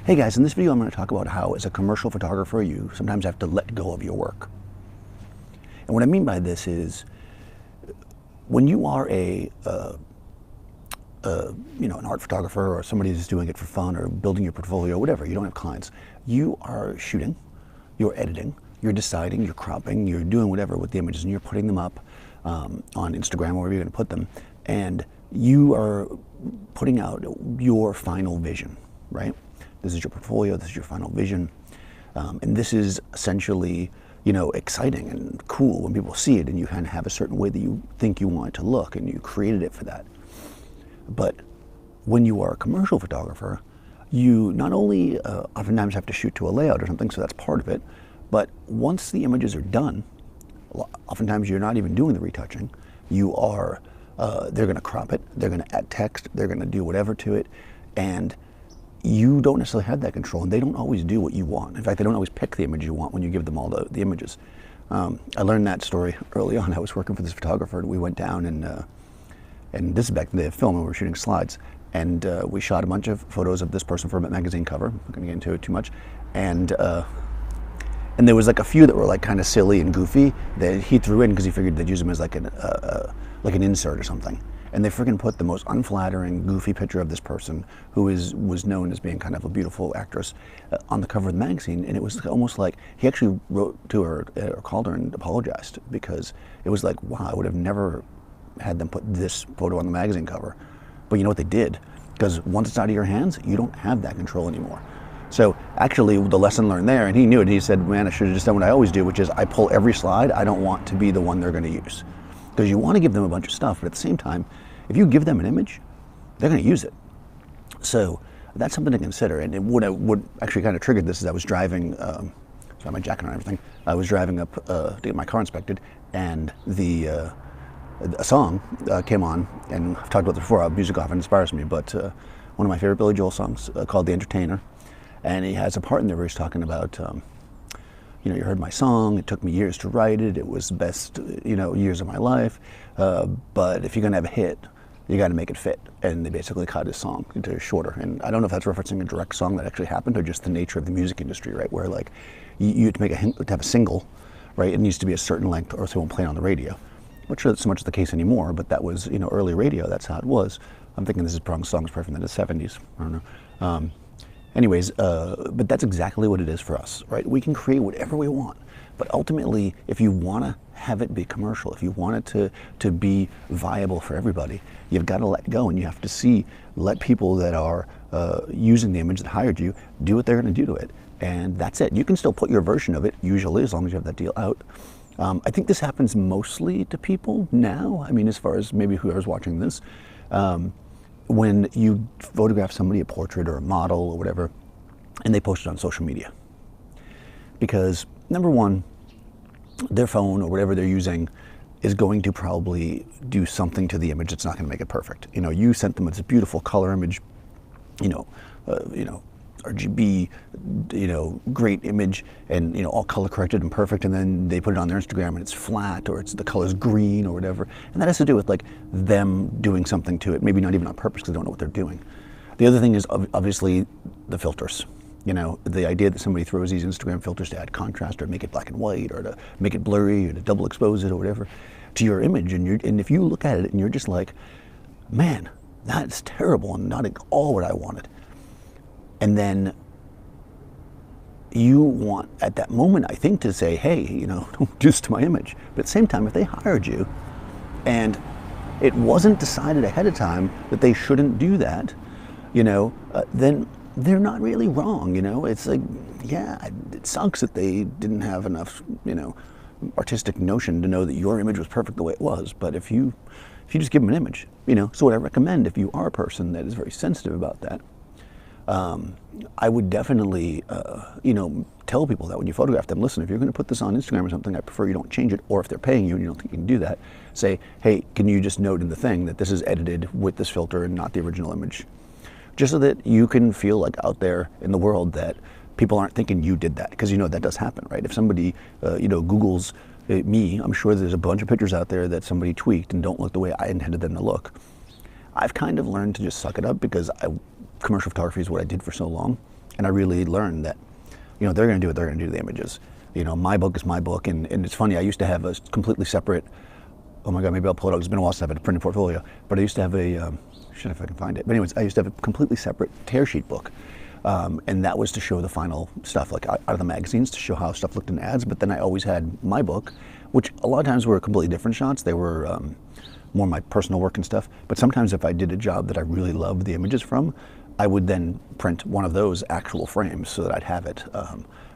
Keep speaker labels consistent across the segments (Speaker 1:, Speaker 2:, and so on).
Speaker 1: Hey guys, in this video I'm going to talk about how as a commercial photographer you sometimes have to let go of your work. And what I mean by this is when you are an art photographer or somebody who's doing it for fun or building your portfolio or whatever, you don't have clients, you are shooting, you're editing, you're deciding, you're cropping, you're doing whatever with the images and you're putting them up on Instagram or wherever you're going to put them, and you are putting out your final vision, right? This is your portfolio, this is your final vision, and this is essentially, exciting and cool when people see it and you kind of have a certain way that you think you want it to look and you created it for that. But when you are a commercial photographer, you not only oftentimes have to shoot to a layout or something, so that's part of it, but once the images are done, oftentimes you're not even doing the retouching. You are, they're going to crop it, they're going to add text, they're going to do whatever to it, and you don't necessarily have that control, and they don't always do what you want. In fact, they don't always pick the image you want when you give them all the images. I learned that story early on. I was working for this photographer, and we went down and this is back in the film when we were shooting slides, and we shot a bunch of photos of this person for a magazine cover. I'm not going to get into it too much, and there was like a few that were like kind of silly and goofy that he threw in because he figured they'd use them as like an insert or something. And they freaking put the most unflattering, goofy picture of this person who was known as being kind of a beautiful actress on the cover of the magazine. And it was almost like he actually wrote to her or called her and apologized, because it was like, wow, I would have never had them put this photo on the magazine cover. But you know what they did? Because once it's out of your hands, you don't have that control anymore. So actually the lesson learned there, and he knew it, he said, man, I should have just done what I always do, which is I pull every slide. I don't want to be the one they're going to use. Because you want to give them a bunch of stuff, but at the same time, if you give them an image, they're going to use it. So that's something to consider. And what actually kind of triggered this is I was driving, so I had my jacket on and everything. I was driving up to get my car inspected, and a song came on, and I've talked about this before. Music often inspires me, but one of my favorite Billy Joel songs called "The Entertainer," and he has a part in there where he's talking about, you heard my song, it took me years to write it, it was the best, years of my life, but if you're going to have a hit, you got to make it fit. And they basically cut his song into shorter. And I don't know if that's referencing a direct song that actually happened or just the nature of the music industry, right? Where like you to have a single, right? It needs to be a certain length or else it won't play on the radio. I'm not sure that's so much the case anymore, but that was, early radio, that's how it was. I'm thinking this is songs probably from the 70s, I don't know. Anyways, but that's exactly what it is for us, right? We can create whatever we want, but ultimately, if you want to have it be commercial, if you want it to be viable for everybody, you've got to let go, and you have to let people that are using the image that hired you do what they're going to do to it, and that's it. You can still put your version of it, usually, as long as you have that deal out. I think this happens mostly to people now. I mean, as far as maybe whoever's watching this, when you photograph somebody, a portrait or a model or whatever, and they post it on social media. Because number one, their phone or whatever they're using is going to probably do something to the image that's not going to make it perfect. You sent them this beautiful color image, RGB, great image, and all color corrected and perfect, and then they put it on their Instagram and it's flat, or the color's green or whatever, and that has to do with like them doing something to it, maybe not even on purpose because they don't know what they're doing. The other thing is obviously the filters. The idea that somebody throws these Instagram filters to add contrast or make it black and white or to make it blurry or to double expose it or whatever to your image, and if you look at it and you're just like, man, that's terrible and not at all what I wanted. And then you want, at that moment, I think, to say, hey, don't do this to my image. But at the same time, if they hired you and it wasn't decided ahead of time that they shouldn't do that, then they're not really wrong. It's like, yeah, it sucks that they didn't have enough, artistic notion to know that your image was perfect the way it was. But if you just give them an image, so what I recommend, if you are a person that is very sensitive about that, I would definitely, tell people that when you photograph them, listen, if you're going to put this on Instagram or something, I prefer you don't change it, or if they're paying you and you don't think you can do that, say, hey, can you just note in the thing that this is edited with this filter and not the original image? Just so that you can feel like out there in the world that people aren't thinking you did that, because that does happen, right? If somebody, Googles me, I'm sure there's a bunch of pictures out there that somebody tweaked and don't look the way I intended them to look. I've kind of learned to just suck it up, because commercial photography is what I did for so long, And I really learned that, they're going to do what they're going to do to the images. My book is my book, and it's funny, I used to have a completely separate, oh my God, maybe I'll pull it out, it's been a while since I've had a printed portfolio, but I used to have a, shit if I can find it, but anyways, I used to have a completely separate tear sheet book. And that was to show the final stuff, like out of the magazines, to show how stuff looked in ads. But then I always had my book, which a lot of times were completely different shots. They were more my personal work and stuff. But sometimes if I did a job that I really loved the images from, I would then print one of those actual frames so that I'd have it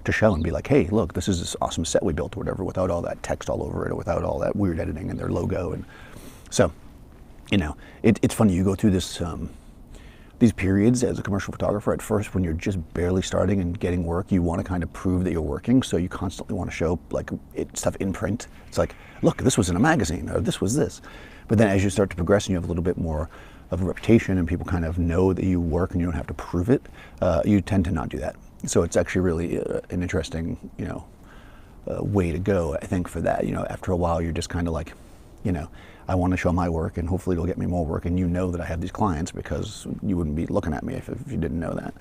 Speaker 1: to show and be like, hey, look, this is this awesome set we built or whatever, without all that text all over it or without all that weird editing and their logo. And so, it's funny, you go through this, these periods as a commercial photographer. At first, when you're just barely starting and getting work, you want to kind of prove that you're working, so you constantly want to show stuff in print. It's like, look, this was in a magazine, or this was this. But then as you start to progress and you have a little bit more of a reputation and people kind of know that you work and you don't have to prove it, you tend to not do that. So it's actually really an interesting, way to go, I think, for that. After a while, you're just kind of like, I want to show my work, and hopefully it'll get me more work, and that I have these clients, because you wouldn't be looking at me if you didn't know that.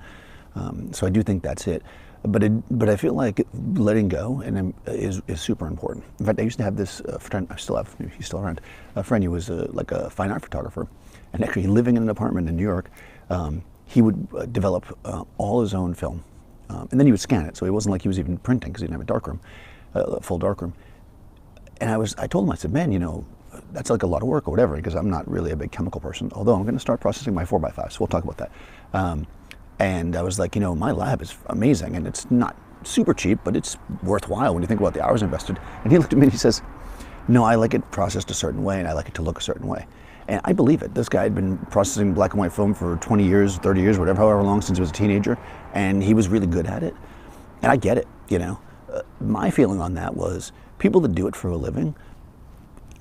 Speaker 1: So I do think that's it. But I feel like letting go is super important. In fact, I used to have this friend, I still have, he's still around, a friend who was like a fine art photographer, and actually living in an apartment in New York, he would develop all his own film, and then he would scan it, so it wasn't like he was even printing, because he didn't have a darkroom, a full darkroom. And I told him, I said, man, that's like a lot of work or whatever, because I'm not really a big chemical person, although I'm going to start processing my 4x5, so we'll talk about that. And I was like, my lab is amazing, and it's not super cheap, but it's worthwhile when you think about the hours invested. And he looked at me and he says, no, I like it processed a certain way, and I like it to look a certain way. And I believe it. This guy had been processing black and white film for 20 years, 30 years, whatever, however long, since he was a teenager, and he was really good at it. And I get it, My feeling on that was, people that do it for a living,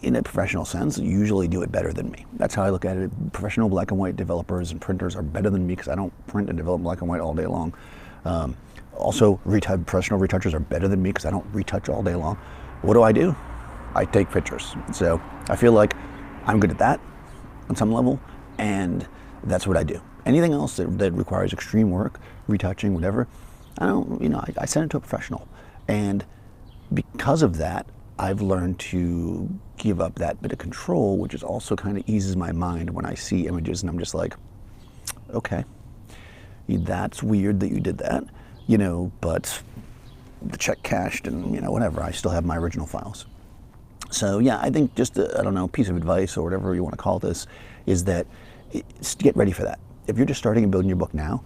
Speaker 1: in a professional sense, usually do it better than me. That's how I look at it. Professional black and white developers and printers are better than me, because I don't print and develop black and white all day long. Also, professional retouchers are better than me, because I don't retouch all day long. What do? I take pictures. So I feel like I'm good at that on some level, and that's what I do. Anything else that requires extreme work, retouching, whatever, I send it to a professional. And because of that, I've learned to give up that bit of control, which is also kind of eases my mind when I see images and I'm just like, okay, that's weird that you did that, but the check cashed and, whatever, I still have my original files. So yeah, I think just a piece of advice or whatever you want to call this is that get ready for that. If you're just starting and building your book now,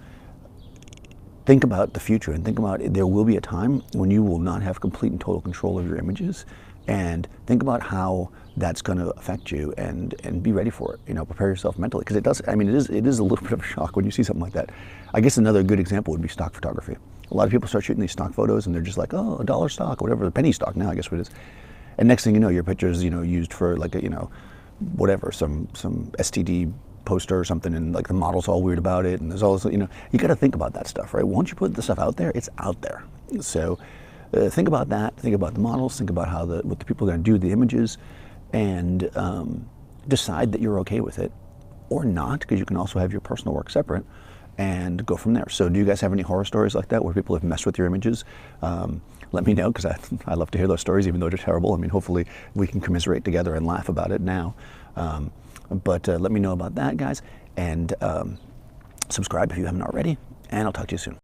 Speaker 1: think about the future and think about there will be a time when you will not have complete and total control of your images, and think about how that's going to affect you and be ready for it. Prepare yourself mentally, because it does. It is a little bit of a shock when you see something like that. I guess another good example would be stock photography. A lot of people start shooting these stock photos and they're just like, oh, $1 stock or whatever, penny stock now, I guess what it is. And next thing you know, your picture's used for like a whatever, some STD poster or something, and like the model's all weird about it, and there's all this, you got to think about that stuff, right? Once you put the stuff out there, it's out there. So think about that, think about the models, think about what the people are going to do with the images, and decide that you're okay with it or not, because you can also have your personal work separate and go from there. So do you guys have any horror stories like that where people have messed with your images? Let me know, because I love to hear those stories, even though they're terrible. Hopefully we can commiserate together and laugh about it now. But let me know about that, guys, and subscribe if you haven't already, and I'll talk to you soon.